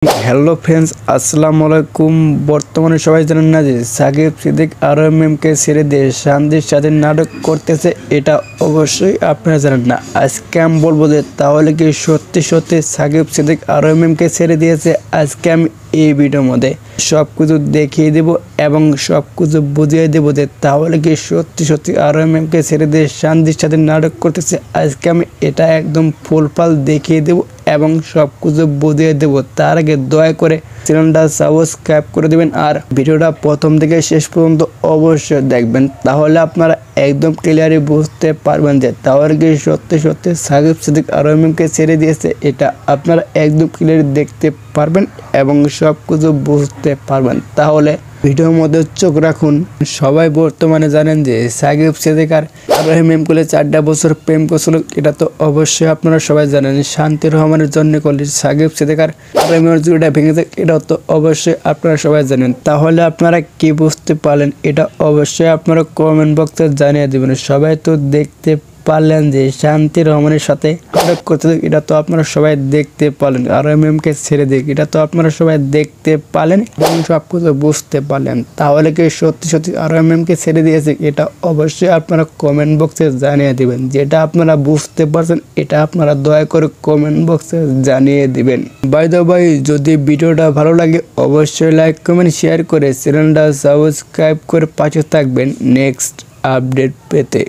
Hello friends, আসসালামু আলাইকুম। বর্তমানে সবাই জানেন না যে সাকিব সিদ্দিক আরএমএমকে ছেড়ে দিয়ে শান্তির সাথে নাটক করতেছে, এটা অবশ্যই আপনারা জানেন না। আজকে আমি বলবো যে তাহলে কি সত্যি সত্যি সাকিব সিদ্দিক আরএমএমকে ছেড়ে দিয়েছে। আজকে আমি এই ভিডিওর মধ্যে সব কিছু দেখিয়ে দেব এবং সব কিছু বুঝিয়ে দেবো যে তাহলে কি সত্যি সত্যি আরএমএমকে ছেড়ে দিয়ে শান্তির সাথে নাটক করতেছে। আজকে আমি এটা একদম ফুলফাল দেখিয়ে দেবো এবং সব কিছু বুঝিয়ে দেবো। তার আগে দয়া করে চ্যানেলটা সাবস্ক্রাইব করে দেবেন আর ভিডিওটা প্রথম থেকে শেষ পর্যন্ত অবশ্যই দেখবেন, তাহলে আপনারা একদম ক্লিয়ারলি বুঝতে পারবেন যে তাহলে কি সত্যি সত্যি সাকিব সিদ্দিক আরএমএমকে ছেড়ে দিয়েছে। এটা আপনারা একদম ক্লিয়ারলি দেখতে পারবেন এবং সব কিছু বুঝতে পারবেন। তাহলে ভিডিওর মধ্যে চোখ রাখুন। সবাই বর্তমানে জানেন যে সাকিব সিদ্দিক আর আরএমএম কোলে 4টা বছর প্রেম করছিল, এটা তো অবশ্যই আপনারা সবাই জানেন। শান্তির রহমানের জন্য করলে সাকিব সিদ্দিক আর আরএমএমের জুড়িটা ভেঙেছে, এটা তো অবশ্যই আপনারা সবাই জানেন। তাহলে আপনারা কি বুঝতে পারলেন এটা অবশ্যই আপনারা কমেন্ট বক্সে জানিয়ে দেবেন। সবাই তো দেখতে পারলেন যে শান্তির রহমানের সাথে নাটক করতে, এটা তো আপনারা সবাই দেখতে পারলেন। আরএমএমকে ছেড়ে দিক, এটা তো আপনারা সবাই দেখতে পারলেন এবং সব কিছু বুঝতে পারলেন। তাহলে কি সত্যি সত্যি আরএমএমকে ছেড়ে দিয়েছে, এটা অবশ্যই আপনারা কমেন্ট বক্সে জানিয়ে দিবেন। যেটা আপনারা বুঝতে পারছেন এটা আপনারা দয়া করে কমেন্ট বক্সে জানিয়ে দিবেন। বাই দ্য বাই, যদি ভিডিওটা ভালো লাগে অবশ্যই লাইক কমেন্ট শেয়ার করে চ্যানেলটা সাবস্ক্রাইব করে পাশে থাকবেন নেক্সট আপডেট পেতে।